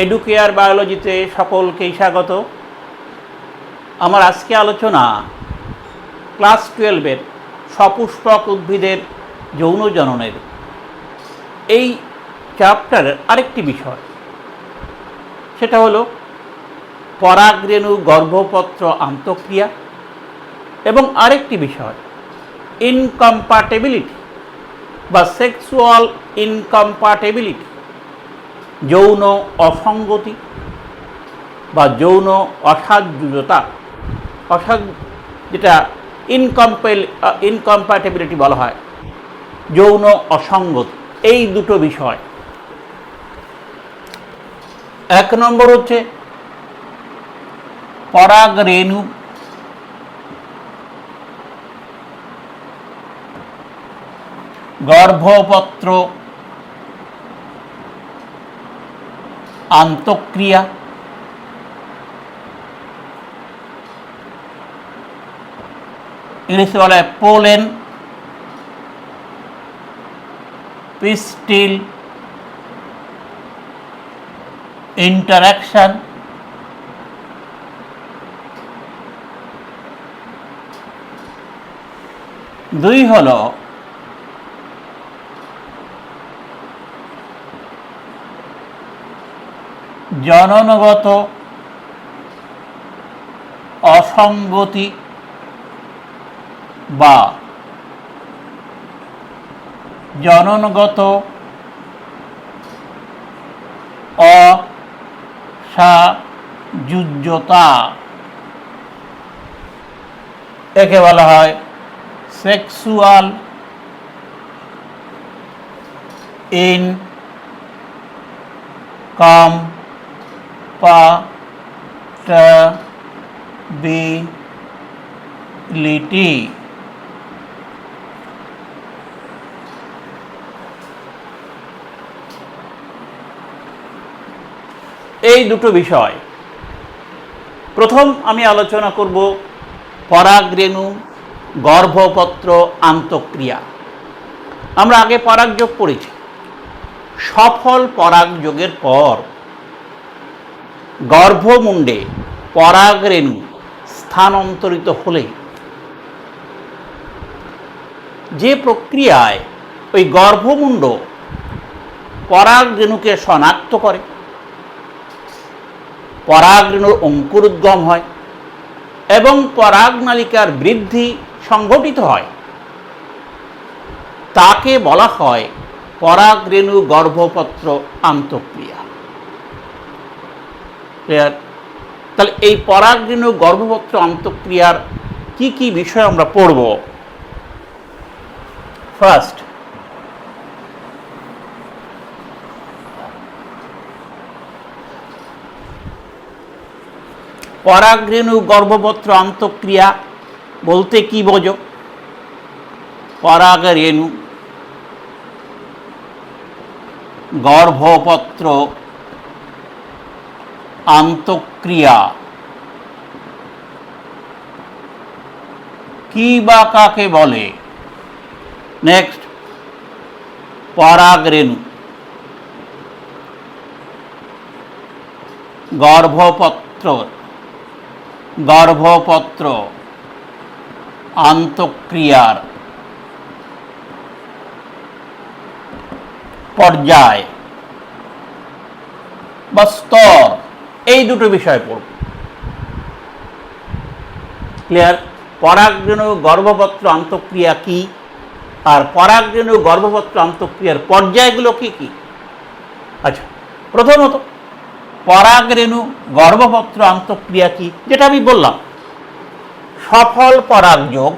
Educare বায়োলজিতে সকলকেই স্বাগত। আমার আজকে আলোচনা ক্লাস 12-এর সপুষ্পক উদ্ভিদের যৌন জননের এই চ্যাপ্টারের আরেকটি বিষয়, সেটা হলো পরাগরেণু গর্ভপত্র আন্তঃক্রিয়া, এবং আরেকটি বিষয় ইনকম্প্যাটিবিলিটি বা সেক্সুয়াল ইনকম্প্যাটিবিলিটি, যৌন অসঙ্গতি বা যৌন অসাযুজতা, যেটা ইনকম্প্যাটিবিলিটি বলা হয়, যৌন অসঙ্গতি। এই দুটো বিষয়। 1 নম্বর হচ্ছে পরাগরেণু গর্ভপত্র আন্তঃক্রিয়া। ইংলিশে বলা হয় পোলেন পিস্টিল ইন্টারাকশন। দুই হলো জননগত অসঙ্গতি বা জননগত অসাযুজ্যতা। একে বলা হয় সেক্সুয়াল ইনকম্প্যাটিবিলিটি। এই দুটো বিষয়। প্রথম আমি আলোচনা করব পরাগরেণু গর্ভপত্র আন্তঃক্রিয়া। আমরা আগে পরাগযোগ পড়েছি। সফল পরাগযোগের পর গর্ভমুণ্ডে পরাগরেণু স্থানান্তরিত হলে যে প্রক্রিয়ায় ওই গর্ভমুণ্ড পরাগরেণুকে শনাক্ত করে, পরাগরেণুর অঙ্কুরোদ্গম হয় এবং পরাগনালিকার বৃদ্ধি সংঘটিত হয়, তাকে বলা হয় পরাগরেণু গর্ভপত্র আন্তঃক্রিয়া। ক্লিয়ার? তাহলে এই পরাগরেণু গর্ভপত্র আন্তঃক্রিয়ার কি কি বিষয় আমরা পড়ব? ফার্স্ট, পরাগরেণু গর্ভপত্র আন্তঃক্রিয়া বলতে কি বোঝো? পরাগরেণু গর্ভপত্র আন্তঃক্রিয়া কি বা কাকে বলে? নেক্সট, পরাগরেণু গর্ভপত্র আন্তঃক্রিয়ার পর্যায় বা স্তর, এই দুটো বিষয় পড়ব। ক্লিয়ার? পরাগরেণু গর্ভপত্র আন্তঃক্রিয়া কি, আর পরাগরেণু গর্ভপত্র আন্তঃক্রিয়ার পর্যায়গুলো কি কি? আচ্ছা, প্রথমত পরাগরেণু গর্ভপত্র আন্তঃক্রিয়া কি, যেটা আমি বললাম, সফল পরাগযোগ,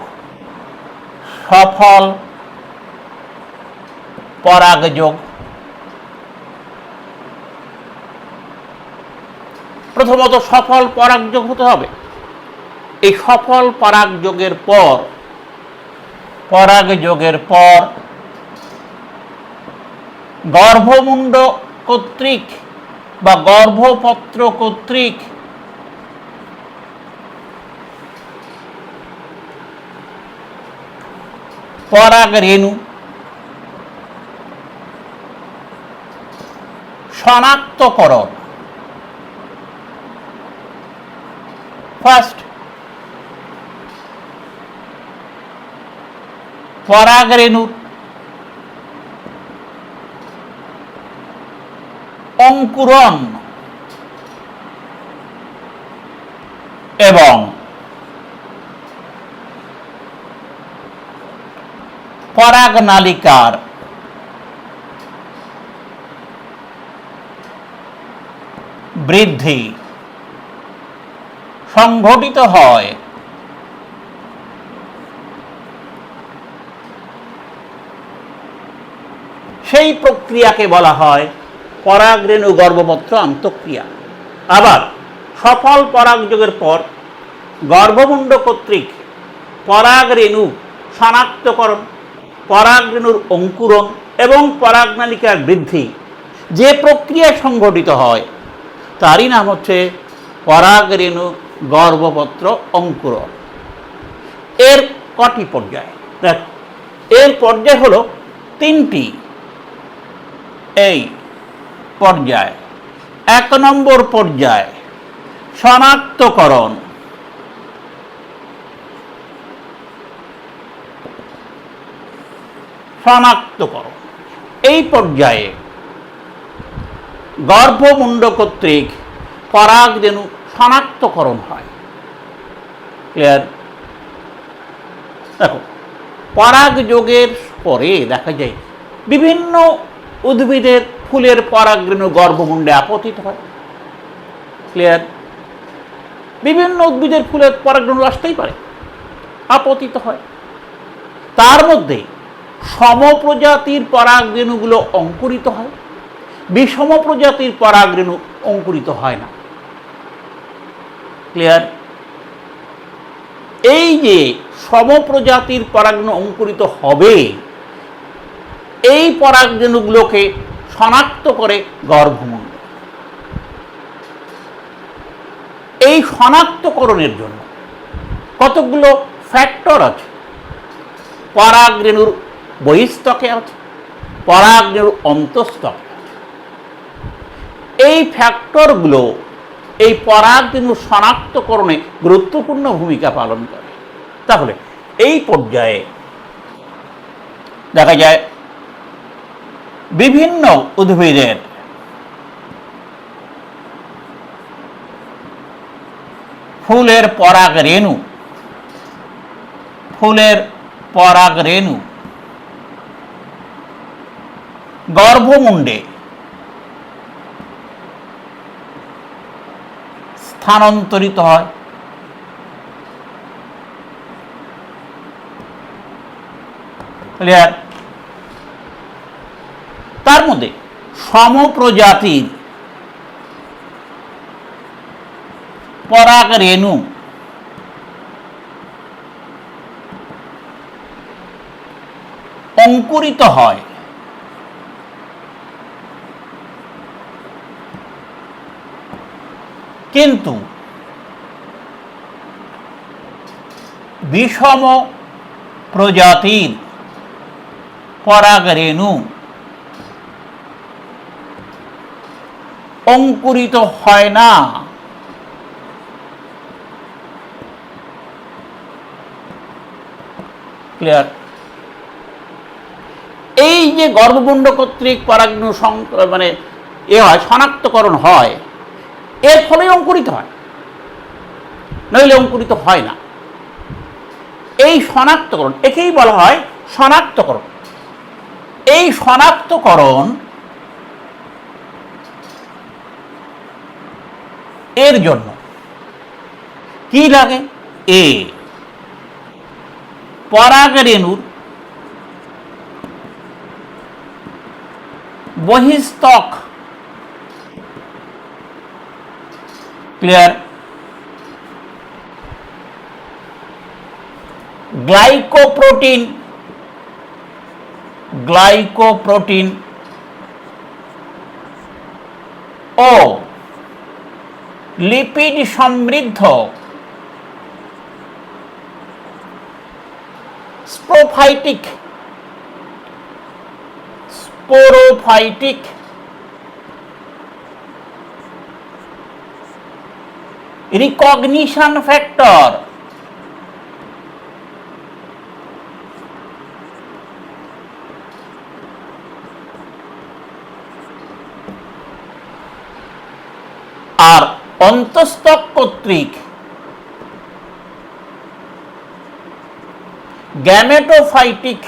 প্রথমত সফল পরাগযোগ হতে হবে। এই সফল পরাগযোগের পর গর্ভমুণ্ড কর্তৃক বা গর্ভপত্র কর্তৃক পরাগরেণু শনাক্তকরণ ফার্স্ট, পরাগরেণুর অঙ্কুরন এবং পরাগনালিকার বৃদ্ধি সংঘটিত হয় সেই প্রক্রিয়াকে বলা হয় পরাগরেণু গর্ভপত্র আন্তঃক্রিয়া। আবার সফল পরাগযোগের পর গর্ভমুণ্ড কর্তৃক পরাগরেণু শনাক্তকরণ, পরাগরেণুর অঙ্কুরন এবং পরাগনালিকার বৃদ্ধি যে প্রক্রিয়া সংঘটিত হয় তারই নাম হচ্ছে পরাগরেণু গর্ভপত্র অঙ্কুরন। এর কটি পর্যায়? দেখ, এর পর্যায় হলো তিনটি। এই পর্যায়, 1 নম্বর পর্যায় শনাক্তকরণ, শনাক্তকরণ। এই পর্যায়ে গর্ভমুণ্ড কর্তৃক পরাগরেণু শনাক্তকরণ হয়। ক্লিয়ার? দেখো, পরাগযোগের পরে দেখা যায় বিভিন্ন উদ্ভিদের ফুলের পরাগরেণু গর্ভমুণ্ডে আপতিত হয়। ক্লিয়ার? বিভিন্ন উদ্ভিদের ফুলের পরাগরেণু আসতেই পারে, আপতিত হয়। তার মধ্যে সমপ্রজাতির পরাগরেণুগুলো অঙ্কুরিত হয়, বিষম প্রজাতির পরাগরেণু অঙ্কুরিত হয় না। ক্লিয়ার? এই যে সমপ্রজাতির পরাগরেণু অঙ্কুরিত হবে, এই পরাগরেণুগুলোকে শনাক্ত করে গর্ভমুণ্ড। এই শনাক্তকরণের জন্য কতগুলো ফ্যাক্টর আছে। পরাগরেণুর বহিস্তকে আছে, পরাগরেণুর অন্তঃস্তকে আছে। এই ফ্যাক্টরগুলো এই পরাগরেণু শনাক্তকরণে গুরুত্বপূর্ণ ভূমিকা পালন করে। তাহলে এই পর্যায়ে দেখা যায় বিভিন্ন উদ্ভিদের ফুলের পরাগরেণু গর্ভমুণ্ডে স্থানান্তরিত হয়। ক্লিয়ার? তার মধ্যে সমপ্রজাতির পরাগরেণু অঙ্কুরিত হয় কিন্তু বিষম প্রজাতির পরাগরেণু অঙ্কুরিত হয় না। ক্লিয়ার? এই যে গর্ভমুণ্ড কর্তৃক পরাগরেণু মানে শনাক্তকরণ হয়, এর ফলে অঙ্কুরিত হয়, নইলে অঙ্কুরিত হয় না। এই শনাক্তকরণ, একেই বলা হয় শনাক্তকরণ। এই শনাক্তকরণ এর জন্য কি লাগে? পরাগরেণুর বহিস্তক। ক্লিয়ার? গ্লাইকোপ্রোটিন ও লিপিড সমৃদ্ধ স্পোরোফাইটিক রিকগনিশন ফ্যাক্টর, আর অন্তঃস্থক কর্তৃক গ্যামেটোফাইটিক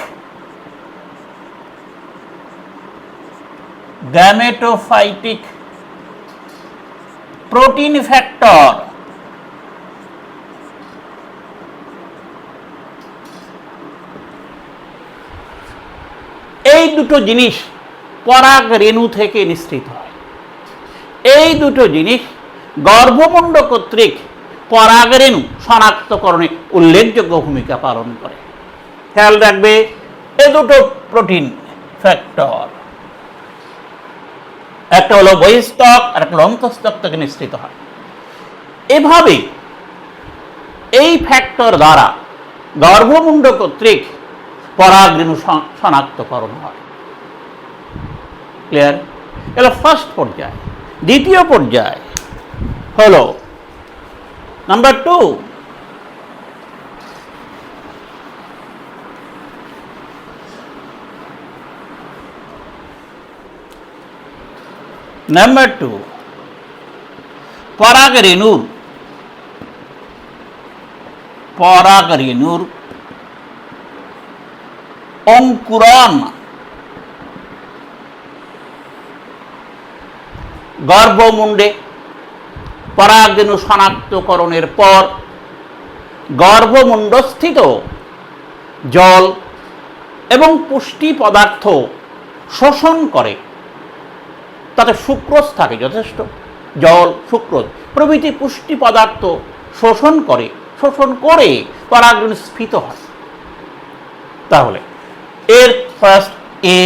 প্রোটিন ফ্যাক্টর। এই দুটো জিনিস পরাগ রেণু থেকে নিঃসৃত হয়। এই দুটো জিনিস গর্ভমুণ্ড কর্তৃক পরাগ রেণু শনাক্তকরণে উল্লেখযোগ্য ভূমিকা পালন করে। খেয়াল রাখবে, এই দুটো প্রোটিন ফ্যাক্টর, একটা হলো বহিঃস্থক আর একটা হলো অন্তঃস্থক থেকে নিঃসৃত হয়। এভাবে এই ফ্যাক্টর দ্বারা গর্ভমুণ্ড কর্তৃক পরাগ রেণু শনাক্তকরণ হয়। ক্লিয়ার? এলো ফার্স্ট পর্যায়। দ্বিতীয় পর্যায় হলো নাম্বার 2, পরাগ রেণুর অঙ্কুরণ। গর্ভমুণ্ডে পরাগ রেণু শনাক্তকরণের পর গর্ভমুণ্ডস্থিত জল এবং পুষ্টি পদার্থ শোষণ করে। তাতে সুক্রোজ থাকে যথেষ্ট, জল, সুক্রোজ প্রভৃতি পুষ্টি পদার্থ শোষণ করে পরাগ রেণু স্ফীত হয়। তাহলে এর ফার্স্ট এ,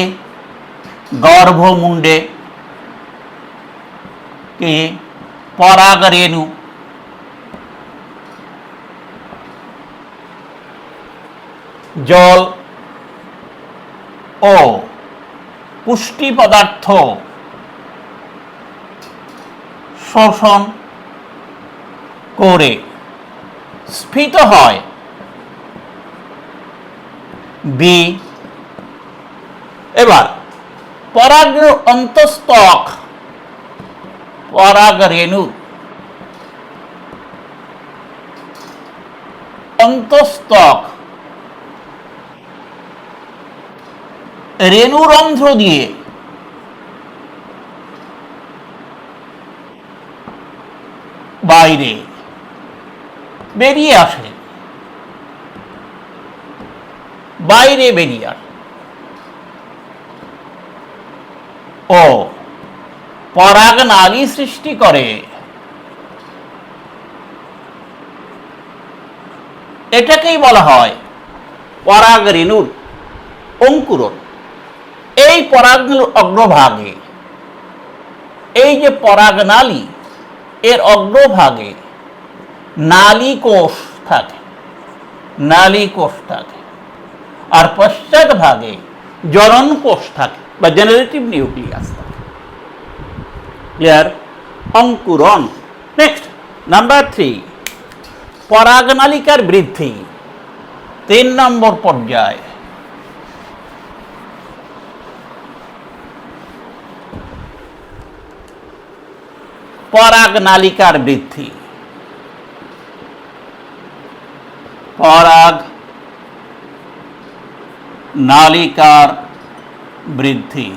গর্ভমুণ্ডে কে পরাগ রেণু জল ও পুষ্টি পদার্থ শোষণ করে স্ফীত হয়। বি, এবার পরাগ রেণুর অন্তঃস্থক পরাগ রেণুর অন্তঃস্থক রেণুরন্ধ্র দিয়ে বাইরে বেরিয়ে আসে, ও পরাগ নালী সৃষ্টি করে। এটাকেই বলা হয় পরাগ রেণুর অঙ্কুরণ। এই পরাগ রেণুর অগ্রভাগে, এই যে পরাগ নালী, এর অগ্রভাগে নালী কোষ থাকে, আর পশ্চাৎ ভাগে জনন কোষ থাকে বা জেনারেটিভ নিউক্লিয়াস থাকে। ক্লিয়ার? অঙ্কুরণ। নেক্সট নাম্বার 3, পরাগনালিকার বৃদ্ধি। 3 নম্বর পর্যায়। পরাগনালিকার বৃদ্ধি। পরাগনালিকার বৃদ্ধি।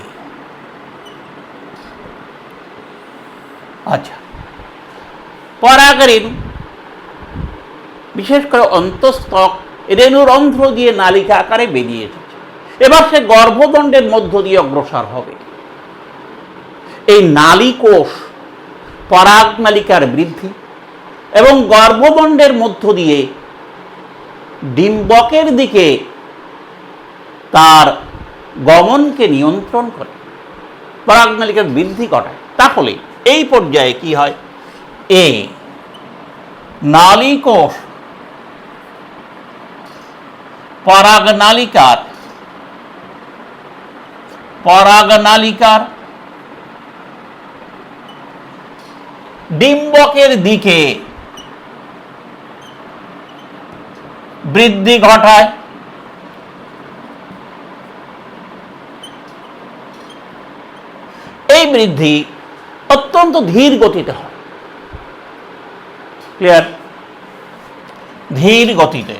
আচ্ছা, পরাগ রেণু বিশেষ করে অন্তঃস্থক রেণুরন্ধ্র দিয়ে নালিকা আকারে বেরিয়ে এসেছে। এবার সে গর্ভদণ্ডের মধ্য দিয়ে অগ্রসর হবে। এই নালীকোষ পরাগনালিকার বৃদ্ধি এবং গর্ভদণ্ডের মধ্য দিয়ে ডিম্বকের দিকে তার গমনকে নিয়ন্ত্রণ করে, পরাগনালিকার বৃদ্ধি ঘটায়। তাহলে এই পর্যায়ে কি হয়? এ, নালীকোষ পরাগনালিকার ডিম্বকের দিকে বৃদ্ধি ঘটায়। এই বৃদ্ধি অত্যন্ত ধীর গতিতে হয়। ক্লিয়ার? ধীর গতিতে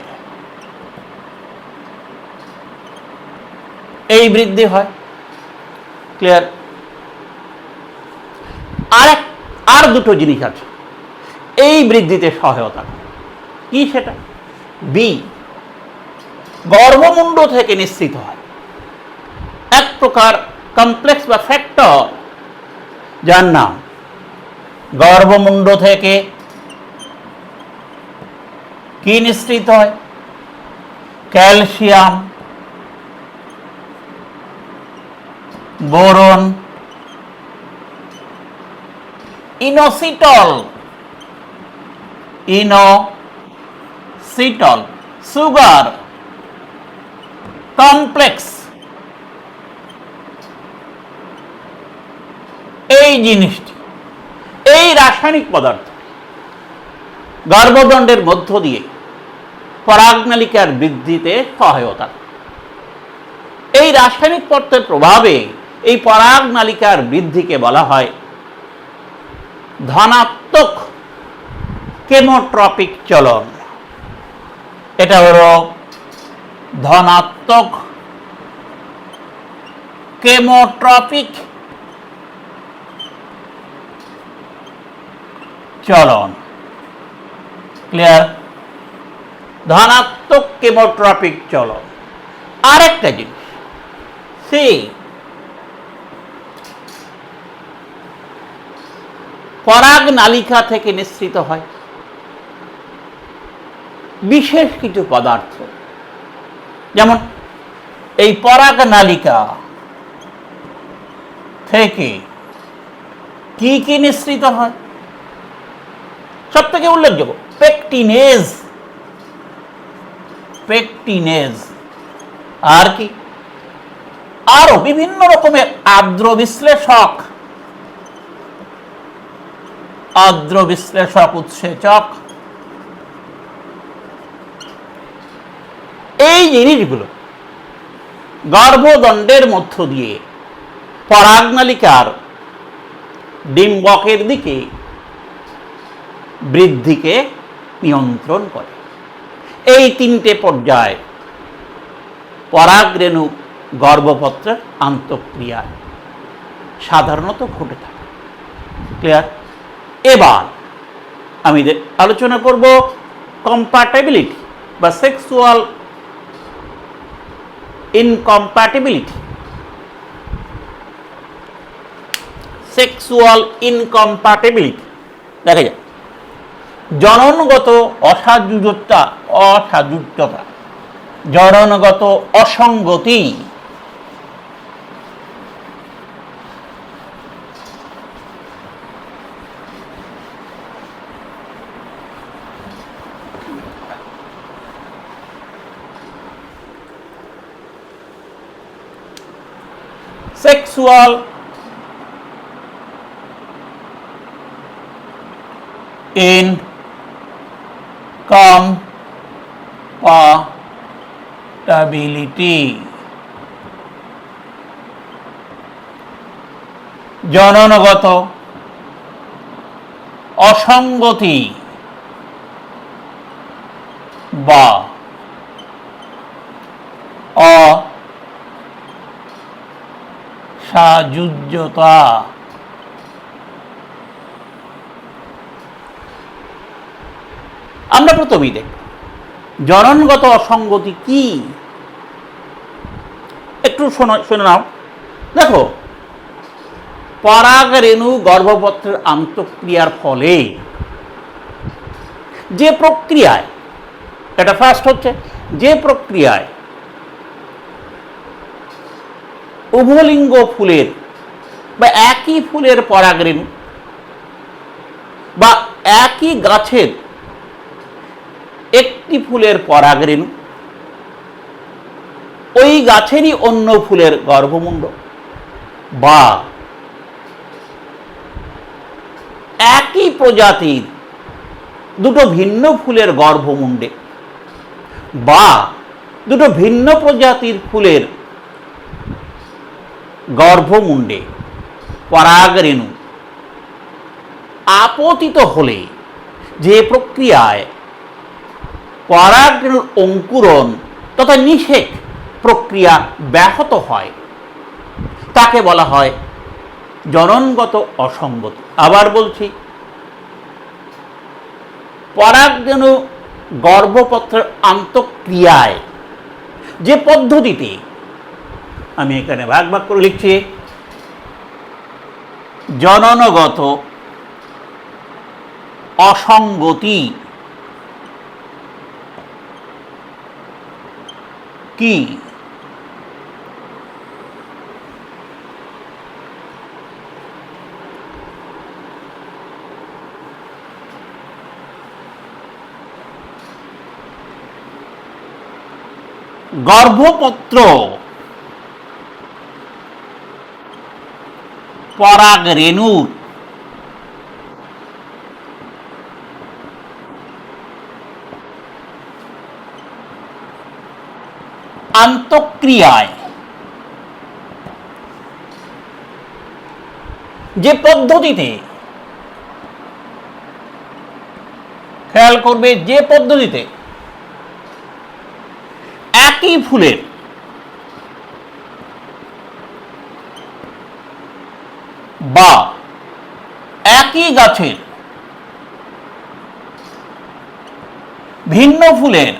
এই বৃদ্ধি হয়। ক্লিয়ার? আর দুটো জিনিস আছে এই বৃদ্ধিতে সহায়তা করে। কি সেটা? বি, গর্ভমুণ্ড থেকে নিঃসৃত হয় এক প্রকার কমপ্লেক্স বা ফ্যাক্টর, যার নাম গর্ভমুণ্ড থেকে কি নিঃসৃত হয়? Calcium, boron, inositol, sugar complex. এই জিনিসটি, এই রাসায়নিক পদার্থ গর্ভদণ্ডের মধ্য দিয়ে পরাগনালিকার বৃদ্ধিতে সহায়তা। এই রাসায়নিক পদার্থের প্রভাবে এই পরাগনালিকার বৃদ্ধিকে বলা হয় ধনাত্মক কেমোট্রপিক চলন। এটা হলো ধনাত্মক কেমোট্রপিক চলন। ক্লিয়ার? ধনাত্মক কেমোট্রপিক চলন। আরেকটা জিনিস, সি, পরাগ নালিকা থেকে নিঃসৃত হয় বিশেষ কিছু পদার্থ। যেমন এই পরাগ নালিকা থেকে কি কি নিঃসৃত হয়? সব থেকে উল্লেখযোগ্য পেকটিনেজ। আর কি? আরো বিভিন্ন রকমের আর্দ্র বিশ্লেষক, উৎসেচক। এই জিনিসগুলো গর্ভদণ্ডের মধ্য দিয়ে পরাগনালিকার ডিম্বকের দিকে বৃদ্ধিকে নিয়ন্ত্রণ করে। এই তিনটে পর্যায়ে পরাগরেণু গর্ভপত্রের আন্তঃক্রিয়ায় সাধারণত ঘটে থাকে। ক্লিয়ার? এবার আমি আলোচনা করব কম্প্যাটিবিলিটি বা সেক্সুয়াল ইনকম্প্যাটিবিলিটি। দেখা যায় জননগত অসাযুজ্যতা, জননগত অসঙ্গতি, সেক্সুয়াল ইনকম্প্যাটিবিলিটি, জননগত অসঙ্গতি বা অসাযুজ্যতা। আমরা প্রথমেই দেখব জননগত অসঙ্গতি কি। একটু শুনে নাও। দেখো, পরাগরেণু গর্ভপত্রের আন্তঃক্রিয়ার ফলে যে প্রক্রিয়ায়, এটা ফার্স্ট হচ্ছে, যে প্রক্রিয়ায় উভলিঙ্গ ফুলের বা একই ফুলের পরাগরেণু বা একই গাছের একটি ফুলের পরাগরেণু ওই গাছেরই অন্য ফুলের গর্ভমুণ্ড বা একই প্রজাতির দুটো ভিন্ন ফুলের গর্ভমুণ্ডে বা দুটো ভিন্ন প্রজাতির ফুলের গর্ভমুণ্ডে পরাগরেণু আপতিত হলে যে প্রক্রিয়ায় পরাগরেণুর অঙ্কুরণ তথা নিষেক প্রক্রিয়া ব্যাহত হয় তাকে বলা হয় জননগত অসঙ্গতি। আবার বলছি, পরাগরেণু গর্ভপত্রের আন্তঃক্রিয়ায় যে পদ্ধতিতে, আমি এখানে ভাগ ভাগ করে লিখছি, জননগত অসঙ্গতি কি? গর্ভপত্র পরাগরেণুর আন্তঃক্রিয়ায় যে পদ্ধতিতে, খেয়াল করবে, যে পদ্ধতিতে একই ফুলের বা একই গাছের ভিন্ন ফুলের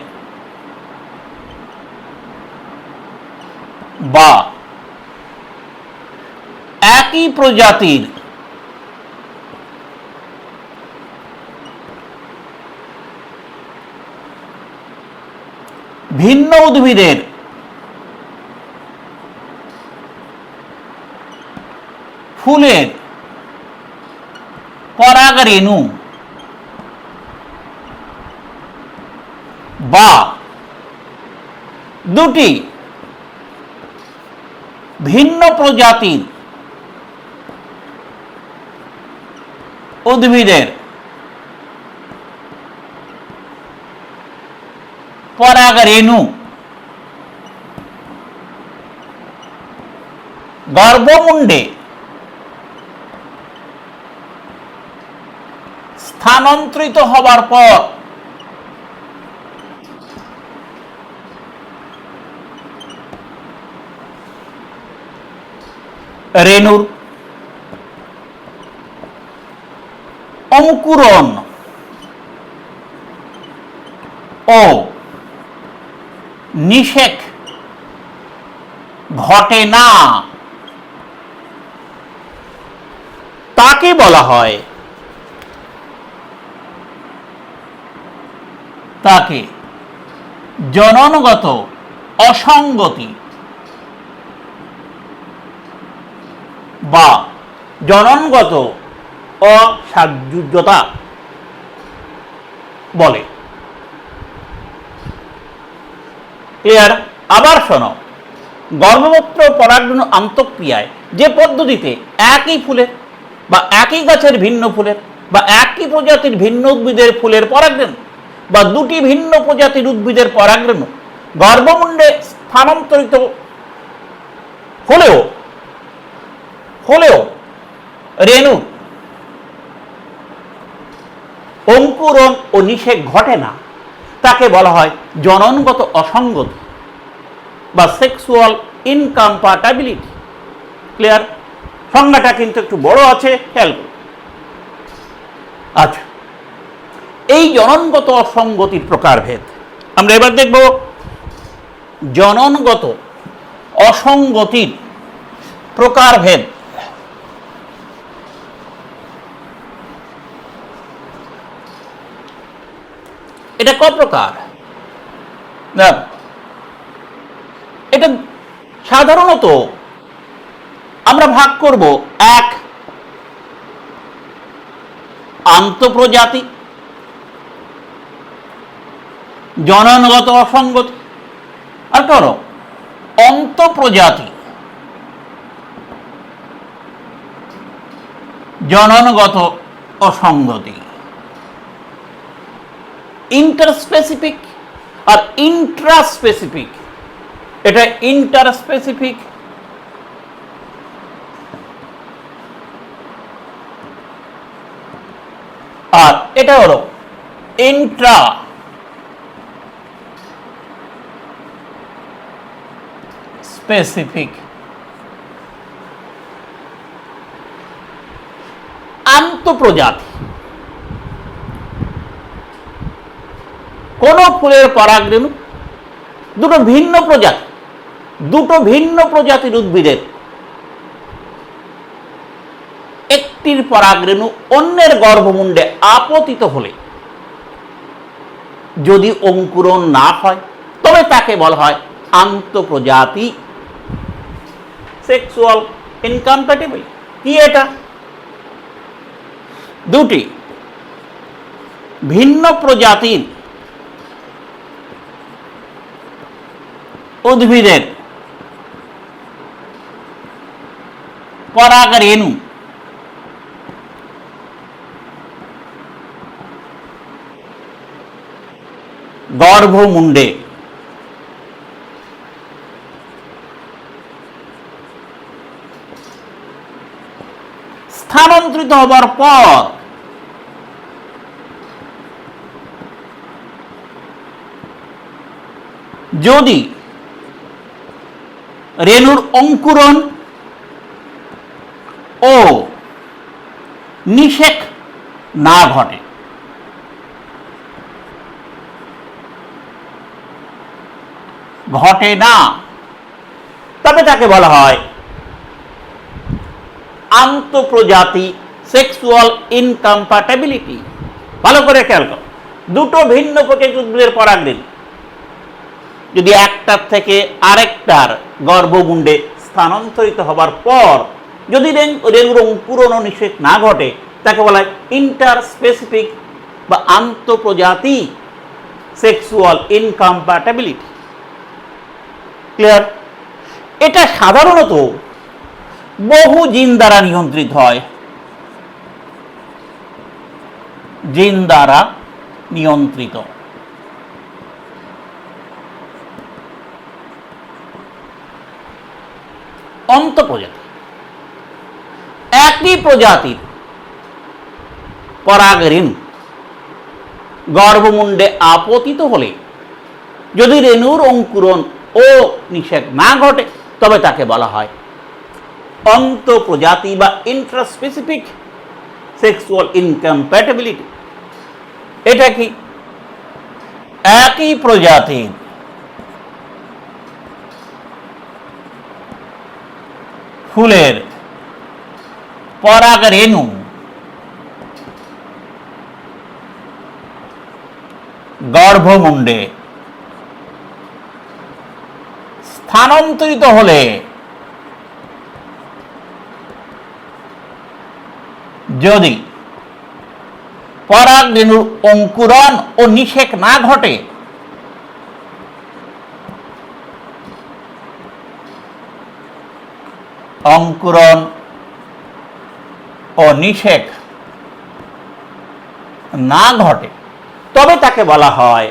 বা একই প্রজাতির ভিন্ন উদ্ভিদের ফুলের পরাগরেণু বা দুটি ভিন্ন প্রজাতির উদ্ভিদের পরাগরেণু গর্ভমুণ্ডে স্থানান্তরিত হবার পর রেণুর অঙ্কুরণ ও নিষেক ঘটে না তাকে বলা হয়, তাকে জননগত অসঙ্গতি বা জননগত অসাযুজ্যতা বলে। ক্লিয়ার? আবার শোনো, গর্ভপত্র পরাগরেণু আন্তঃক্রিয়ায় যে পদ্ধতিতে একই ফুলের বা একই গাছের ভিন্ন ফুলের বা একই প্রজাতির ভিন্ন উদ্ভিদের ফুলের পরাগরেণু বা দুটি ভিন্ন প্রজাতির উদ্ভিদের পরাগরেণু গর্ভমুণ্ডে স্থানান্তরিত হলেও রেণু অঙ্কুরণ ও নিষেক ঘটে না তাকে বলা হয় জননগত অসঙ্গতি বা সেক্সুয়াল ইনকম্প্যাটিবিলিটি। ক্লিয়ার? সংজ্ঞাটা কিন্তু একটু বড় আছে, খেয়াল করুন। আচ্ছা, এই জননগত অসঙ্গতির প্রকারভেদ আমরা এবার দেখব। জননগত অসঙ্গতির প্রকারভেদ। এটা ক প্রকার? এটা সাধারণত আমরা ভাগ করব, এক আন্তঃপ্রজাতি জননগত অসঙ্গতি, আর কারো অন্তঃপ্রজাতি জননগত অসঙ্গতি। ইন্টারস্পেসিফিক আর ইন্ট্রাস্পেসিফিক, এটা ইন্টারস্পেসিফিক। আর এটা হলো ইন্ট্রা স্পেসিফিক। আন্তঃপ্রজাতি, কোন ফুলের পরাগরেণু দুটো ভিন্ন প্রজাতির উদ্ভিদের একটির পরাগরেণু অন্যের গর্ভমুণ্ডে আপতিত হলে যদি অঙ্কুরণ না হয় তবে তাকে বলা হয় আন্তঃপ্রজাতি সেক্সুয়াল ইনকম্প্যাটিবল। কি এটা? দুটি ভিন্ন প্রজাতির উদ্ভিদের পরাগরেণু গর্ভমুণ্ডে স্থানান্তরিত হবার পর যদি রেণুর অঙ্কুরণ ও নিষেক না ঘটে না, তবে তাকে বলা হয় আন্তঃপ্রজাতি সেক্সুয়াল ইনকম্প্যাটিবিলিটি। ভালো করে খেয়াল করো, দুটো ভিন্ন প্রজাতির উদ্ভিদের পরাগরেণু যদি একটার থেকে আরেকটার গর্ভমুণ্ডে স্থানান্তরিত হবার পর যদি রেণুর অঙ্কুরণ ও নিষেক না ঘটে তাকে বলা হয় ইন্টারস্পেসিফিক বা আন্তঃপ্রজাতি সেক্সুয়াল ইনকম্প্যাটিবিলিটি। ক্লিয়ার? এটা সাধারণত বহু জিন দ্বারা নিয়ন্ত্রিত হয়। জিন দ্বারা নিয়ন্ত্রিত। অন্তঃপ্রজাতি, একই প্রজাতির পরাগরেণু গর্ভমুণ্ডে আপতিত হলে যদি রেণুর অঙ্কুরণ ও নিষেক না ঘটে তবে তাকে বলা হয় অন্তঃপ্রজাতি বা ইন্ট্রাস্পেসিফিক সেক্সুয়াল ইনকম্প্যাটিবিলিটি। এটা কি? একই প্রজাতির ফুলের পরাগরেণু গর্ভমুণ্ডে স্থানান্তরিত হলে যদি পরাগরেণুর অঙ্কুরণ ও নিষেক না ঘটে অঙ্কুরণ ও নিষেক না ঘটে তবে তাকে বলা হয়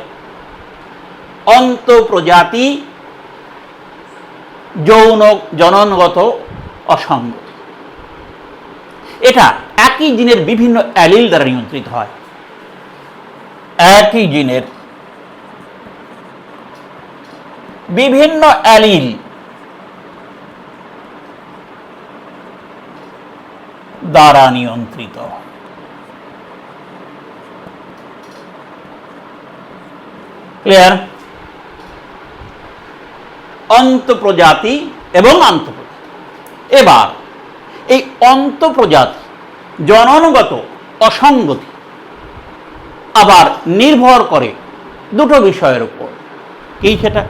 অন্তঃপ্রজাতি যৌন জননগত অসঙ্গতি। এটা একই জিনের বিভিন্ন অ্যালিল দ্বারা নিয়ন্ত্রিত হয়। একই জিনের বিভিন্ন অ্যালিল দ্বারা নিয়ন্ত্রিত। ক্লিয়ার? অন্তঃপ্রজাতি এবং আন্তঃপ্রজাতি। এবার এই অন্তঃপ্রজাতি জননগত অসঙ্গতি আবার নির্ভর করে দুটো বিষয়ের উপর। কি সেটা?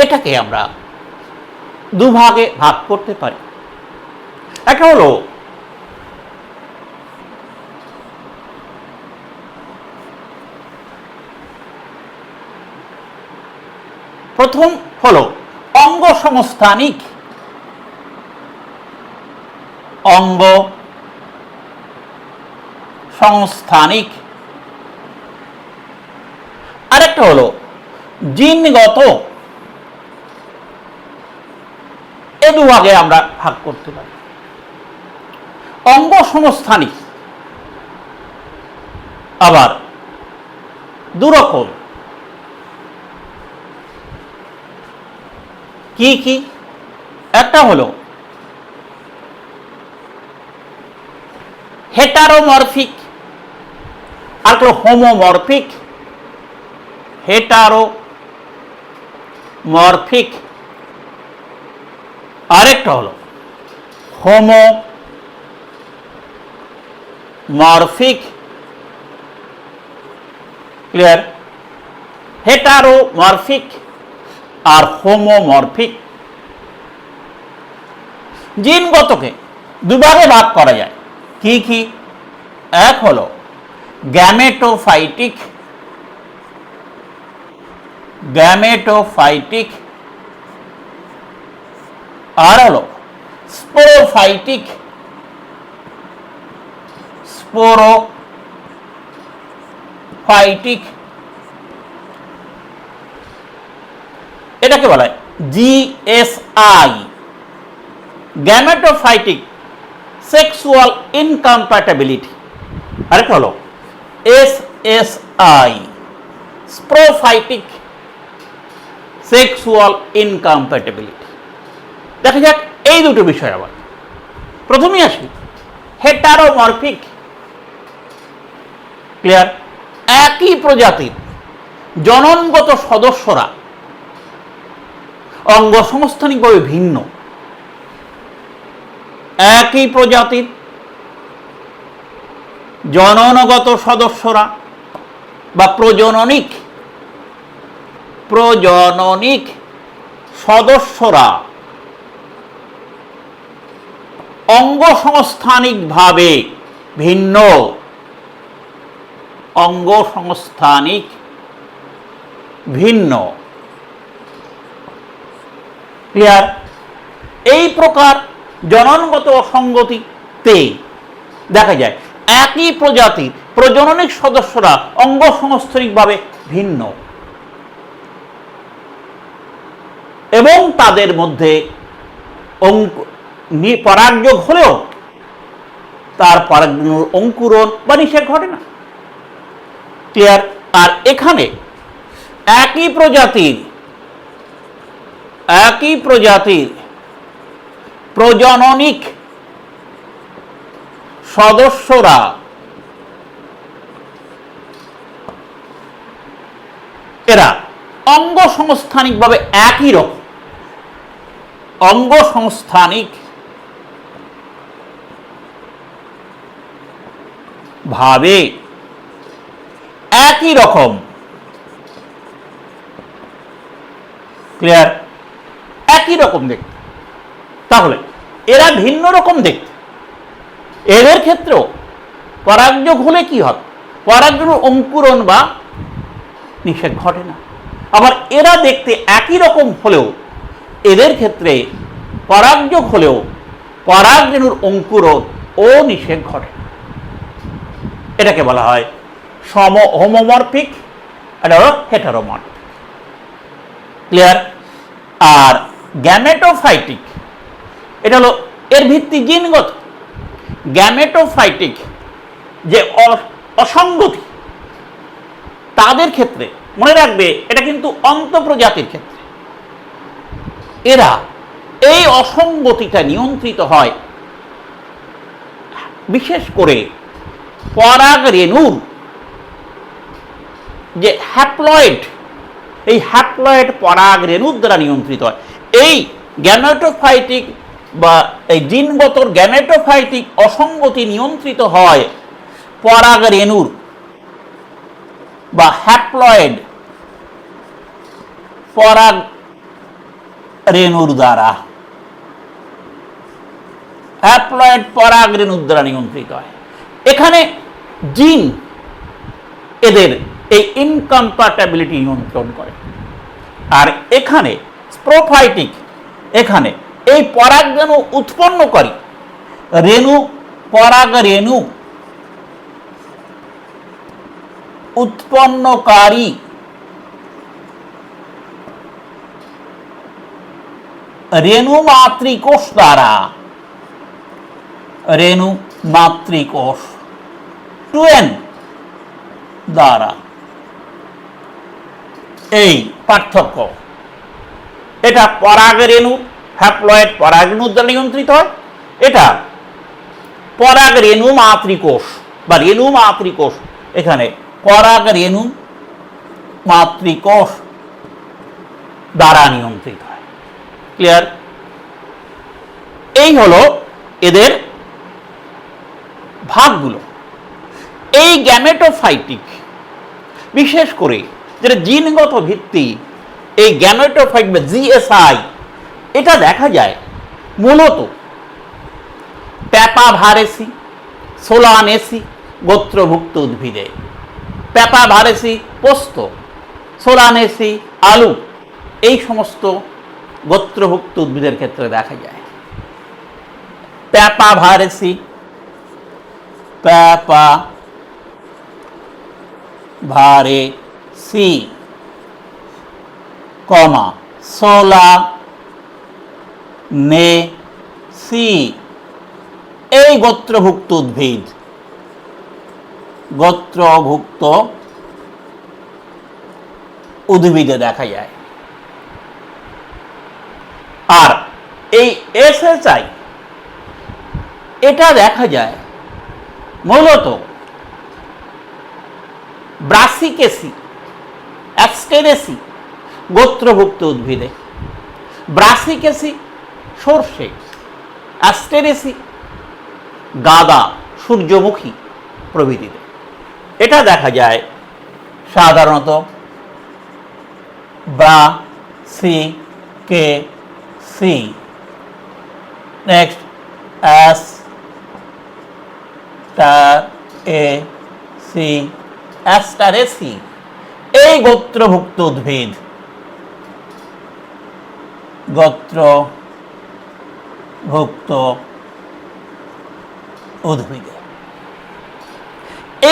এটাকে আমরা দুভাগে ভাগ করতে পারি। একটা হলো প্রথম হলো অঙ্গ সংস্থানিক, অঙ্গ সংস্থানিক। আরেকটা হলো জিনগত। এ দুভাগে আমরা ভাগ করতে পারি। অঙ্গ সংস্থানিক আবার দুরকম। কি কি? একটা হলো হেটারোমরফিক, আর একটা হোমোমরফিক। হেটারোমরফিক, আরেকটা হলো হোমোমরফিক। ক্লিয়ার? হেটারোমরফিক আর হোমোমরফিক। জিনগতকে দুভাগে ভাগ করা যায়। কি কি? এক হলো গ্যামেটোফাইটিক, গ্যামেটোফাইটিক, আর হলো স্পোরোফাইটিক, স্পোরোফাইটিক। এটাকে বলা হয় জিএসআই, গ্যামেটোফাইটিক সেক্সুয়াল ইনকম্প্যাটিবিলিটি। আরেকটা হলো এসএসআই, স্পোরোফাইটিক সেক্সুয়াল ইনকম্প্যাটিবিলিটি। দেখা যাক এই দুটো বিষয়। আবার প্রথমেই আসি হেটারোমরফিক। ক্লিয়ার? একই প্রজাতির জননগত সদস্যরা অঙ্গ সংস্থানিকভাবে ভিন্ন। একই প্রজাতির জননগত সদস্যরা বা প্রজননিক সদস্যরা অঙ্গ সংস্থানিকভাবে ভিন্ন। অঙ্গ সংস্থানিক ভিন্ন। ক্লিয়ার? এই প্রকার জননগত অসঙ্গতিতে দেখা যায় একই প্রজাতির প্রজননিক সদস্যরা অঙ্গ সংস্থানিকভাবে ভিন্ন এবং তাদের মধ্যে পরাগযোগ হলেও তার পরাগরেণুর অঙ্কুরণ বা নিষেক ঘটে না। ক্লিয়ার? আর এখানে একই প্রজাতির প্রজননিক সদস্যরা এরা অঙ্গ সংস্থানিকভাবে একই রকম। অঙ্গ সংস্থানিক ভাবে একই রকম। ক্লিয়ার? একই রকম দেখতে। তাহলে এরা ভিন্ন রকম দেখতে। এদের ক্ষেত্রেও পরাগযোগ হলে কি হবে? পরাগরেণুর অঙ্কুরণ বা নিষেক ঘটে না। আবার এরা দেখতে একই রকম হলেও এদের ক্ষেত্রে পরাগযোগ হলেও পরাগরেণুর অঙ্কুরণ ও নিষেক ঘটে না। এটাকে বলা হয় হোমোমরফিক, এটা হলো হেটারোমরফিক। ক্লিয়ার? আর গ্যামেটোফাইটিক এটা হলো এর ভিত্তি জিনগত। গ্যামেটোফাইটিক যে অসঙ্গতি তাদের ক্ষেত্রে মনে রাখবে এটা কিন্তু অন্তঃপ্রজাতির ক্ষেত্রে এরা এই অসঙ্গতিটা নিয়ন্ত্রিত হয় বিশেষ করে পরাগরেণুর যে হ্যাপ্লয়েড, এই হ্যাপ্লয়েড পরাগরেণুর দ্বারা নিয়ন্ত্রিত হয়। এই গ্যামেটোফাইটিক বা এই জিনগত গ্যামেটোফাইটিক অসঙ্গতি নিয়ন্ত্রিত হয় পরাগরেণুর বা হ্যাপ্লয়েড পরাগরেণুর দ্বারা। হ্যাপ্লয়েড পরাগরেণুর দ্বারা নিয়ন্ত্রিত হয়। এখানে জিন এদের এই ইনকম্প্যাটিবিলিটি নিয়ন্ত্রণ করে। আর এখানে স্প্রোফাইটিক, এখানে এই পরাগরেণু উৎপন্নকারী রেণু, পরাগরেণু উৎপন্নকারী রেণু মাতৃকোষ দ্বারা, রেণু মাতৃকোষ 2n দ্বারা, এই পার্থক্য। এটা পরাগরেণু, হ্যাপ্লয়েড পরাগরেণু দ্বারা নিয়ন্ত্রিত হয়, এটা পরাগরেণু মাতৃকোষ বা রেণু মাতৃকোষ, এখানে পরাগরেণু মাতৃকোষ দ্বারা নিয়ন্ত্রিত হয়। ক্লিয়ার? এই হলো এদের ভাগগুলো। এই গ্যামেটোফাইটিক, বিশেষ করে যেটা জিনগত ভিত্তি, এই গ্যামেটোফাইট বা জিএসআই, এটা দেখা যায় মূলত প্যাপাভারেসি, সোলানেসি গোত্রভুক্ত উদ্ভিদে। প্যাপাভারেসি পোস্ত, সোলানেসি আলু, এই সমস্ত গোত্রভুক্ত উদ্ভিদের ক্ষেত্রে দেখা যায়। প্যাপাভারেসি, প্যাপাভারেসি, কমা সোলানেসি, এই গোত্রভুক্ত উদ্ভিদ, গোত্রভুক্ত উদ্ভিদে দেখা যায়। আর এই এসএসআই, এটা দেখা যায় মূলত ব্রাসিকেসি, অ্যাস্টেরেসি গোত্রভুক্ত উদ্ভিদে। ব্রাসিকেসি সর্ষে, অ্যাস্টেরেসি গাঁদা, সূর্যমুখী প্রভৃতিতে। এটা দেখা যায় সাধারণত ব্রাসিকেসি। নেক্সট অ্যাস্টারেসি, এই গোত্রভুক্ত উদ্ভিদ, গোত্রভুক্ত উদ্ভিদে।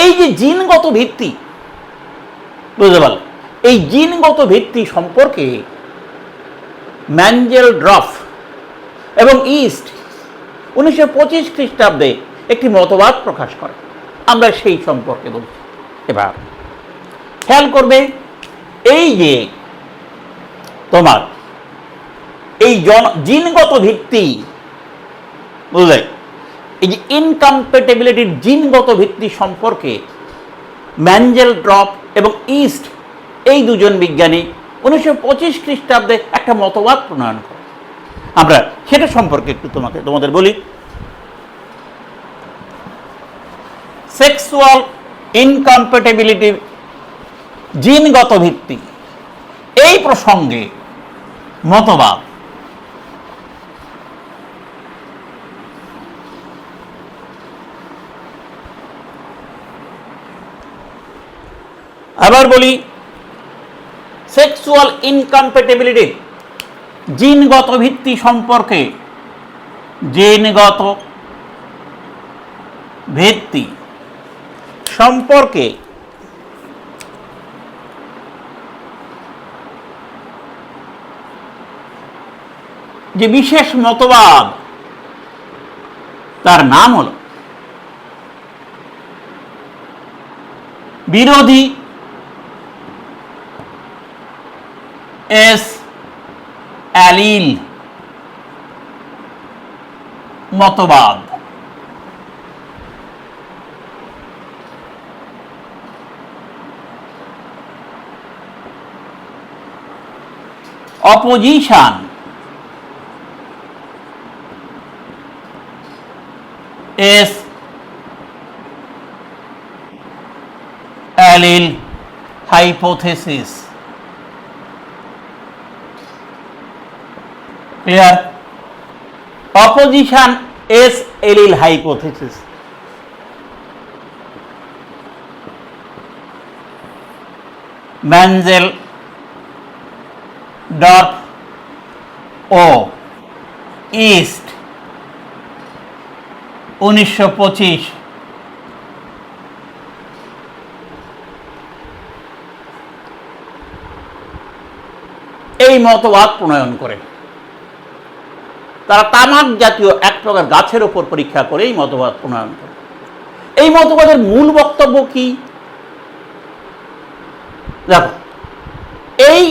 এই যে জিনগত ভিত্তি, বুঝতে পারলেন? এই জিনগত ভিত্তি সম্পর্কে ম্যানজেলডর্ফ এবং ইস্ট 1925 খ্রিস্টাব্দে একটি মতবাদ প্রকাশ করে। আমরা সেই সম্পর্কে বলছি। এবার খেয়াল করবে, এই যে তোমার এই জিনগত ভিত্তি, বুঝলে, এই যে ইনকম্প্যাটিবিলিটির জিনগত ভিত্তি সম্পর্কে ম্যানজেলডর্ফ এবং ইস্ট, এই দুজন বিজ্ঞানী 1925 খ্রিস্টাব্দে একটা মতবাদ প্রণয়ন করে। আমরা সেটা সম্পর্কে একটু তোমাদের বলি। সেক্সুয়াল ইনকম্প্যাটিবিলিটির জিনগত ভিত্তি, এই প্রসঙ্গে মতবাদ। আবার বলি, সেক্সুয়াল ইনকম্প্যাটিবিলিটির জিনগত ভিত্তি সম্পর্কে, জিনগত ভিত্তি সম্পর্কে যে বিশেষ মতবাদ, তার নাম হল বিরোধী এস অ্যালিল মতবাদ। Opposition S allele hypothesis. Clear? Opposition S allele hypothesis. North ও ইস্ট 1925। এই মতবাদ প্রণয়ন করে তারা তামাক জাতীয় এক প্রকার গাছের ওপর পরীক্ষা করে এই মতবাদ প্রণয়ন করে। এই মতবাদের মূল বক্তব্য কি? দেখো, এই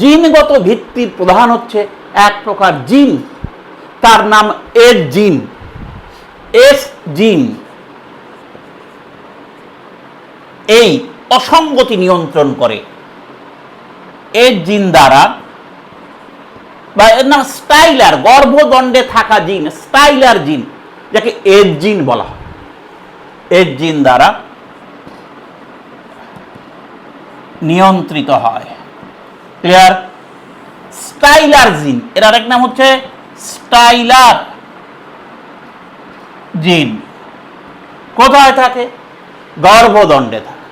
জিনগত ভিত্তির প্রধান হচ্ছে এক প্রকার জিন, তার নাম এস জিন। এস জিন এই অসঙ্গতি নিয়ন্ত্রণ করে। এস জিন দ্বারা, বা এর নাম স্টাইলার, গর্ভদণ্ডে থাকা জিন, স্টাইলার জিন, যাকে এস জিন বলা হয়। এস জিন দ্বারা নিয়ন্ত্রিত হয়। ক্লিয়ার? স্টাইলার জিন, এর আরেক নাম হচ্ছে স্টাইলার জিন। কোথায় থাকে? গর্ভদণ্ডে থাকে।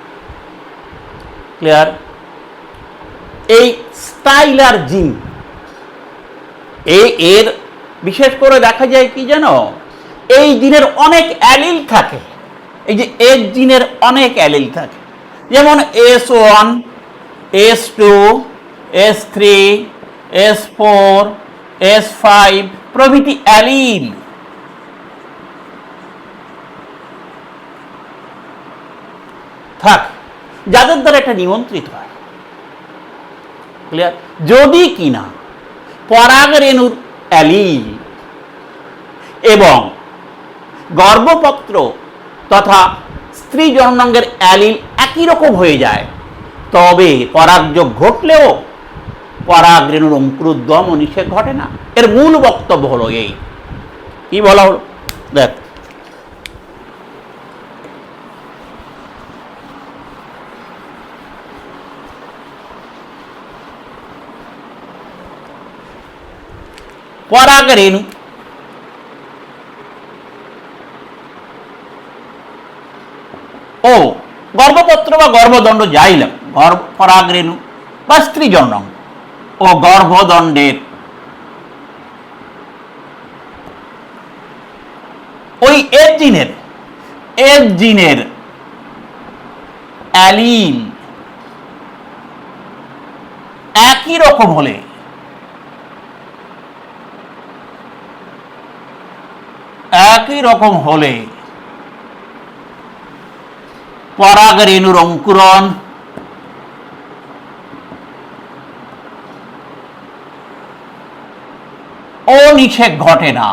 ক্লিয়ার? এই স্টাইলার জিন এর বিশেষ করে দেখা যায় কি জানো, এই জিনের অনেক অ্যালিল থাকে। এই যে এস জিনের অনেক অ্যালিল থাকে, যেমন S1, S2, S3, S4, S5 প্রভৃতি অ্যালিল। থাকে যাদের দ্বারা এটা নিয়ন্ত্রিত হয়। ক্লিয়ার? যদি কিনা পরাগরেণুর অ্যালিল এবং গর্ভপত্র তথা স্ত্রী জননাঙ্গের অ্যালিল একই রকম হয়ে যায়, তবে পরাগযোগ ঘটলেও পরাগরেণুর অঙ্কুরোদ্গম ও নিষেক ঘটে না। এর মূল বক্তব্য হলো এই। কি বলা হলো? দেখ, পরাগরেণু ও গর্ভপত্র বা গর্ভদণ্ড যাইলাম, পরাগরেণু বা স্ত্রী জননাঙ্গ ও গর্ভদণ্ডের ওই এস জিনের অ্যালিল একই রকম হলে পরাগরেণুর অঙ্কুরণ ও নিষেক ঘটে না।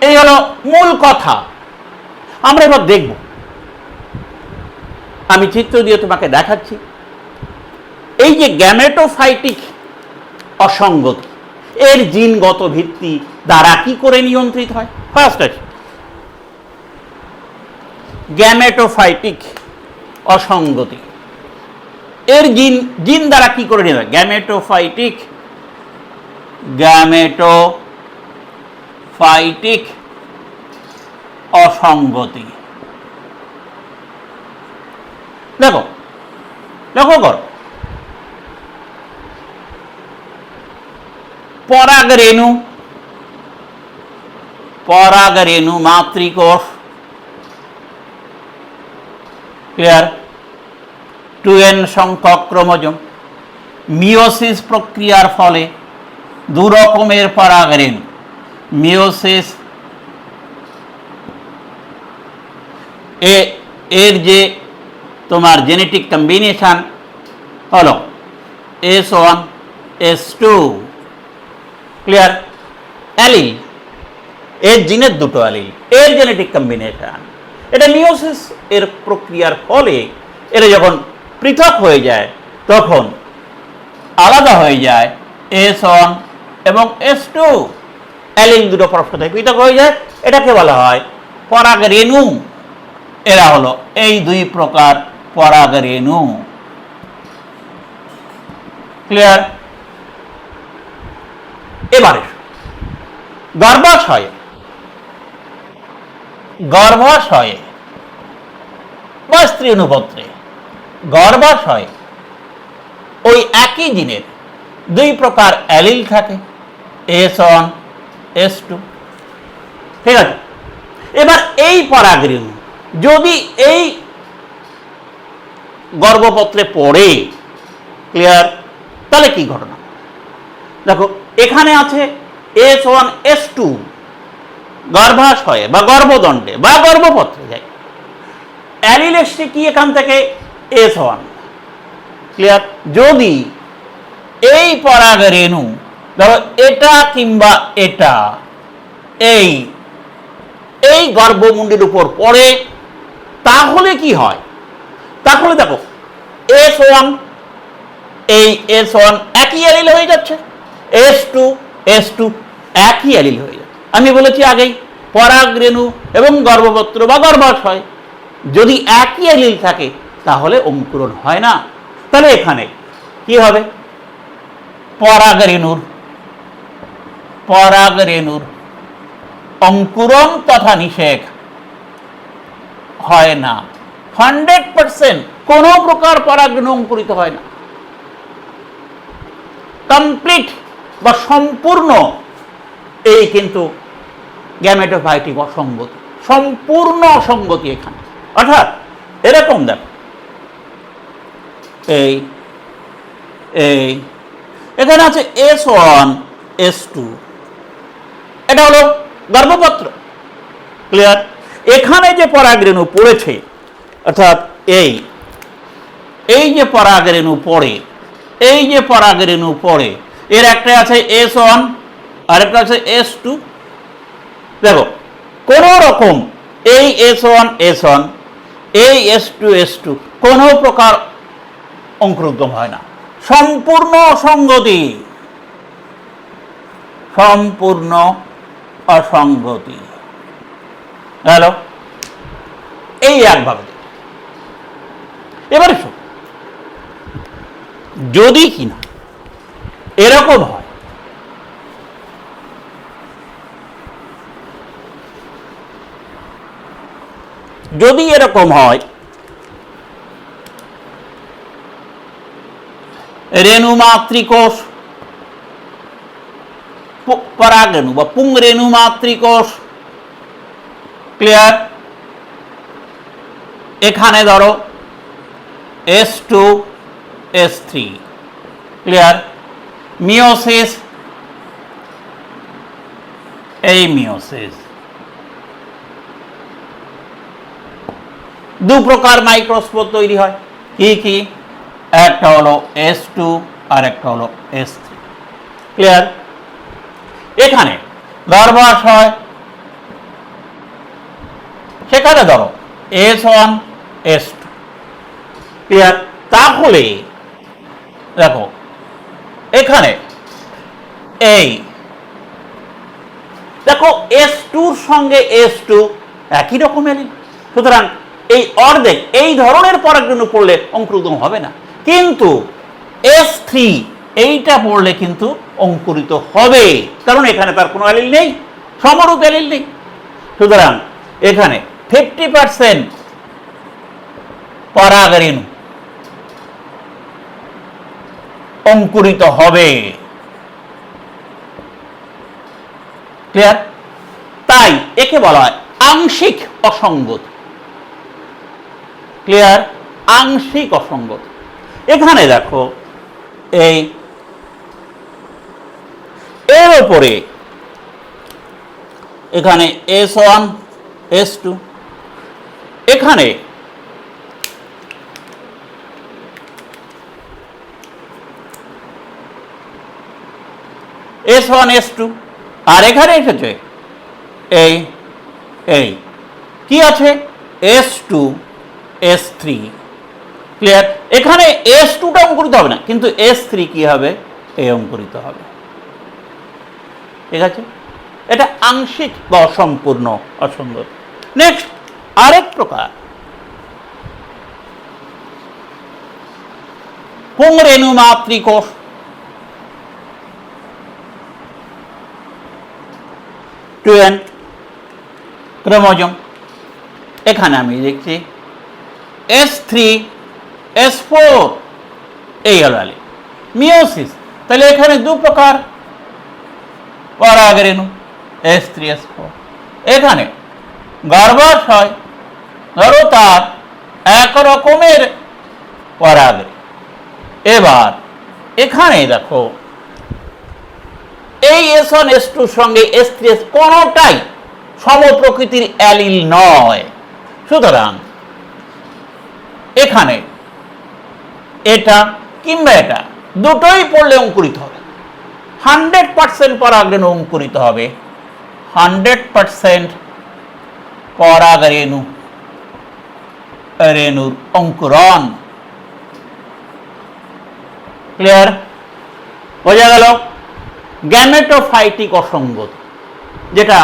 এই হলো মূল কথা। আমরা এবার দেখব, আমি চিত্র দিয়ে তোমাকে দেখাচ্ছি। এই যে গ্যামেটোফাইটিক অসঙ্গতি, এর জিনগত ভিত্তি দ্বারা কি করে নিয়ন্ত্রিত হয়? ফার্স্ট আছে গ্যামেটোফাইটিক অসঙ্গতি, এর জিন দ্বারা কি করে নিয়ন্ত্রিত হয়? গ্যামেটোফাইটিক অসঙ্গতি। দেখো, লক্ষ্য করো, পরাগরেণু মাতৃকোষ, ক্লিয়ার, 2n সংখ্যক ক্রোমোজোম, মিওসিস প্রক্রিয়ার ফলে দু রকমের পরাগরেণু, মিওসিস এর যে তোমার জেনেটিক কম্বিনেশন হলো S1, S2, ক্লিয়ার, অ্যালিল, এর জিনের দুটো অ্যালিল, এর জেনেটিক কম্বিনেশন, এটা মিওসিস এর প্রক্রিয়ার ফলে এরা যখন পৃথক হয়ে যায় তখন আলাদা হয়ে যায় S1 এবং S2, অ্যালিল দুটো পরস্পর থেকে পৃথক হয়ে যায়। এটাকে বলা হয় পরাগরেণু। এরা হলো এই দুই প্রকার পরাগরেণু। ক্লিয়ার? এবারে গর্ভাশয়ে বা স্ত্রী অনুপত্রে গর্ভাশয়ে ওই একই জিনের দুই প্রকার অ্যালিল থাকে, S1 S2। ঠিক আছে, এবার এই পরাগরেণু যদি এই গর্ভপত্রে পড়ে, ক্লিয়ার, তাহলে কি ঘটনা? দেখো এখানে আছে S1 S2 গর্ভাশয়ে বা গর্ভদণ্ডে বা গর্ভপত্রে যায়, অ্যালিল এসছে কি এখান থেকে S1, ক্লিয়ার। যদি এই পরাগরেণু ধরো এটা কিংবা এটা এই এই গর্ভমুণ্ডের উপর পড়ে, তাহলে কি হয়? তাহলে দেখো S1 এই S1 একই অ্যালিল হয়ে যাচ্ছে, S2 S2 একই অ্যালিল হয়ে যাচ্ছে। আমি বলেছি আগেই পরাগরেণু এবং গর্ভপত্র বা গর্ভাশয় যদি একই অ্যালিল থাকে তাহলে অঙ্কুরণ হয় না। তাহলে এখানে কি হবে? পরাগরেণুর অঙ্কুরণ তথা নিষেক হয় না। 100% কোনো প্রকার পরাগরেণু অঙ্কুরিত হয় না। কমপ্লিট বা সম্পূর্ণ এই কিন্তু গ্যামেটোফাইটিক অসঙ্গতি, সম্পূর্ণ অসঙ্গতি এখানে। অর্থাৎ এরকম দেখো এই এই এখানে আছে S1 S2, এটা হলো গর্ভপত্র, ক্লিয়ার। এখানে যে পরাগরেণু পড়েছে, অর্থাৎ এই যে পরাগরেণু পড়ে, এই যে পরাগরেণু পড়ে, এর একটা আছে S1 আর একটা আছে S2। দেখো কোন রকম এই S1 S1 এই S2 S2 কোনো প্রকার অঙ্কুরোদ্গম হয় না, সম্পূর্ণ অসঙ্গতি, সম্পূর্ণ অসঙ্গতি। হ্যালো, এই একভাবে। এবারে শোন, যদি কিনা এরকম হয়, যদি এরকম হয় রেণু মাতৃকোষ, পরাগরেণু বা পুংরেণু মাতৃকোষ, ক্লিয়ার। এখানে ধরো S2 S3, ক্লিয়ার। মিওসিস, এই মিওসিস দু প্রকার মাইক্রোস্পোর তৈরি হয়, কি কি? একটা হলো S2 আর একটা হলো S3, ক্লিয়ার। এখানে গর্ভাশয়, সেখানে ধরো S1 S2, ক্লিয়ার। তাহলে দেখো এখানে এই দেখো S2-র সঙ্গে S2 একই রকম অ্যালিল, সুতরাং এই অর্ধেক এই ধরনের পরাগরেণু পড়লে অঙ্কুরোদ্গম হবে না, কিন্তু S3 এইটা পড়লে কিন্তু অঙ্কুরিত হবে, কারণ এখানে তার কোনো অ্যালিল নেই, সমরূপ অ্যালিল নেই। সুতরাং এখানে 50% পরাগরেণু অঙ্কুরিত হবে, ক্লিয়ার। তাই একে বলা হয় আংশিক অসঙ্গতি, ক্লিয়ার, আংশিক অসঙ্গতি। এখানে দেখো এই এর উপরে এখানে S1 S2, এখানে S1 S2, আর এখানে এসেছে এই কি আছে S2 S3, ক্লিয়ার। এখানে S2টা অঙ্কুরিত হবে না, কিন্তু S3 কি হবে? এই অঙ্কুরিত হবে, ঠিক আছে। এটা আংশিক বা অসম্পূর্ণ অসঙ্গতি। নেক্সট আরেক প্রকার পুংরেণু মাতৃকোষ, টুয়েন ক্রোমোজোম। এখানে আমি দেখছি S3 S4 এই হলো অ্যালিল। মিওসিস, তাহলে এখানে দু প্রকার পরাগরেণু S3 S4। এখানে গর্ভাশয় ধরো তার এক রকমের পরাগরেণু। এবার এখানে দেখো এই S1 S2 সঙ্গে S3 কোনোটাই সমপ্রকৃতির অ্যালিল নয়। সুতরাং এখানে এটা কিংবা এটা দুটোই পড়লে অঙ্কুরিত হবে। 100% পরাগরেণু অঙ্কুরিত হবে। 100% পরাগরেণু রেণুর অঙ্কুরণ। ক্লিয়ার? বোঝা গেল? গ্যামেটোফাইটিক অসঙ্গতি, যেটা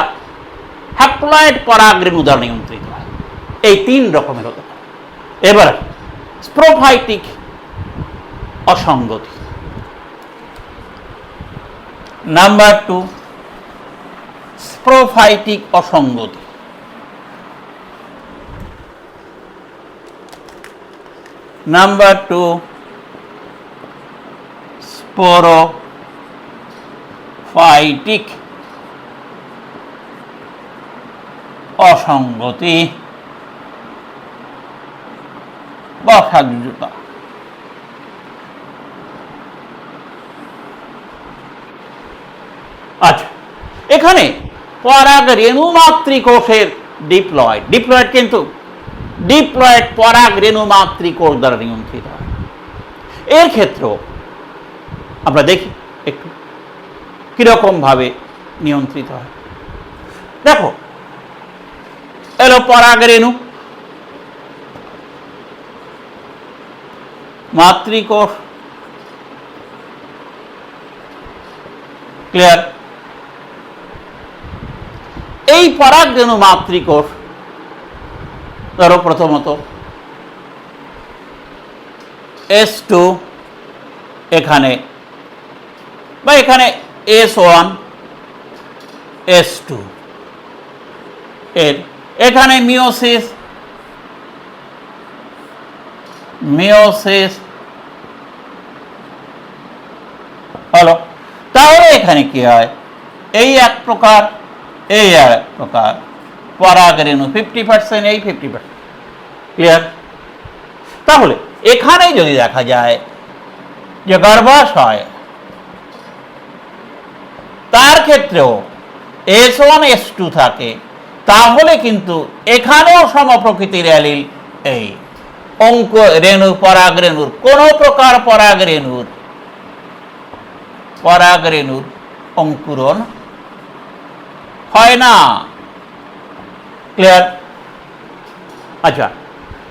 হ্যাপ্লয়েড পরাগরেণু দ্বারা নিয়ন্ত্রিত হয়, এই 3 রকমের হতে পারে। এবার স্প্রোফাইটিক অসঙ্গতি। নাম্বার 2, স্প্রোফাইটিক অসঙ্গতি। নাম্বার 2, স্পোরোফাইটিক অসঙ্গতি বা সাযুজ্যতা। আচ্ছা, এখানে পরাগরেণু মাতৃকোষের ডিপ্লয়েড কিন্তু ডিপ্লয়েড পরাগরেণু মাতৃকোষ দ্বারা নিয়ন্ত্রিত হয়। এর ক্ষেত্রেও আমরা দেখি একটু কিরকম ভাবে নিয়ন্ত্রিত হয়। দেখো, এলো পরাগরেণু মাতৃকোষ। ক্লিয়ার? এই পরাগরেণু মাতৃকোষ ধরো প্রথমত S2 এখানে, বা এখানে S1 S2 এর এখানে মিওসিস হলো। তাহলে এখানে কি হয়? এই এক প্রকার, এই এক প্রকার পরাগরেণু 50%, এই 50%। ক্লিয়ার? তাহলে এখানে যদি দেখা যায় যে গর্ভাশয়, তার ক্ষেত্রেও S1 S2 থাকে, তাহলে কিন্তু এখানেও সমপ্রকৃতির অ্যালিল এই রেণু পরাগরেণুর কোন প্রকার পরাগরেণুর অঙ্কুরণ হয় না। ক্লিয়ার? আচ্ছা,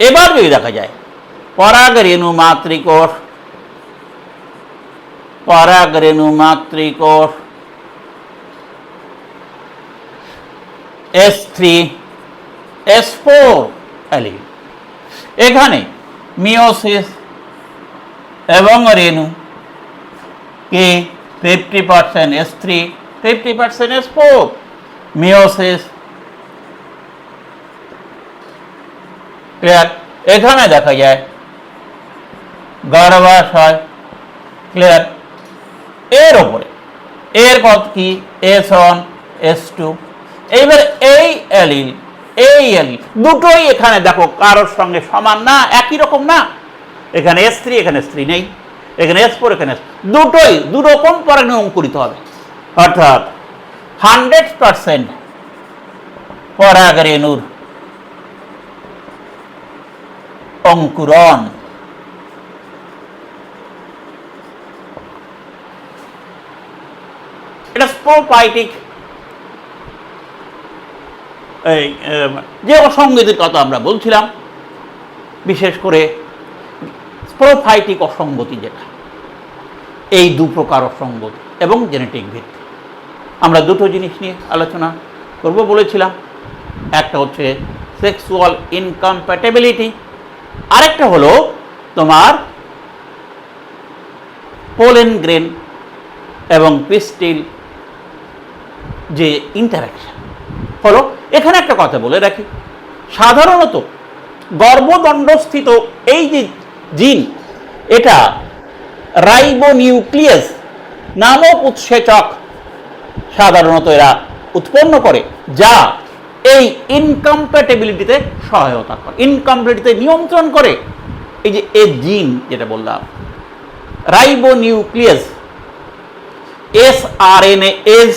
এবার যদি দেখা যায় পরাগরেণু মাতৃকোষ S3 S4 অ্যালিল, এখানে মিওসিস এবং রেণু কি 50% S3 50% S4 মিওসিস। ক্লিয়ার? এখানে দেখা যায় গর্ভাশয়। ক্লিয়ার? এর ওপরে এর কত কি S1 S2। এইবার এই অ্যালিল দুটোই এখানে দেখো কারোর সঙ্গে সমান না, একই রকম না। এখানে S3 এখানে S3 নেই, এখানে S4 এখানে দুটোই দু রকম পরাগরেণু অঙ্কুরিত হবে। অর্থাৎ 100% পরাগরেণুর অঙ্কুরণ। এটা স্পোরোফাইটিক যে অসঙ্গতির কথা আমরা বলছিলাম, বিশেষ করে স্পোরোফাইটিক অসঙ্গতি, যেটা এই 2 প্রকার অসঙ্গতি এবং জেনেটিক ভিত্তি। আমরা দুটো জিনিস নিয়ে আলোচনা করব বলেছিলাম। একটা হচ্ছে সেক্সুয়াল ইনকম্প্যাটেবিলিটি, আরেকটা হলো তোমার পোলেন গ্রেন এবং পিস্টিল যে ইন্টারাকশন হলো। এখানে একটা কথা বলে রাখি, সাধারণত গর্ভদণ্ডস্থিত এই যে জিন, এটা রাইবোনিউক্লিয়াস নামক উৎসেচক সাধারণত এরা উৎপন্ন করে, যা এই ইনকম্প্যাটেবিলিটিতে সহায়তা করে, ইনকমপ্লিটিতে নিয়ন্ত্রণ করে। এই যে এ জিন যেটা বললাম, রাইবোনিউক্লিয়াস এসআরএনএজ,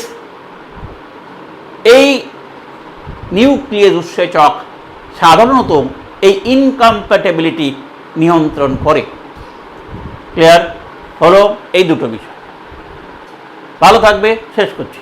এই নিউক্লিয়াস উৎসেচক সাধারণত এই ইনকম্প্যাটেবিলিটি নিয়ন্ত্রণ করে। ক্লিয়ার হলো এই দুটো বিষয়। ভালো থাকবে, শেষ করছি।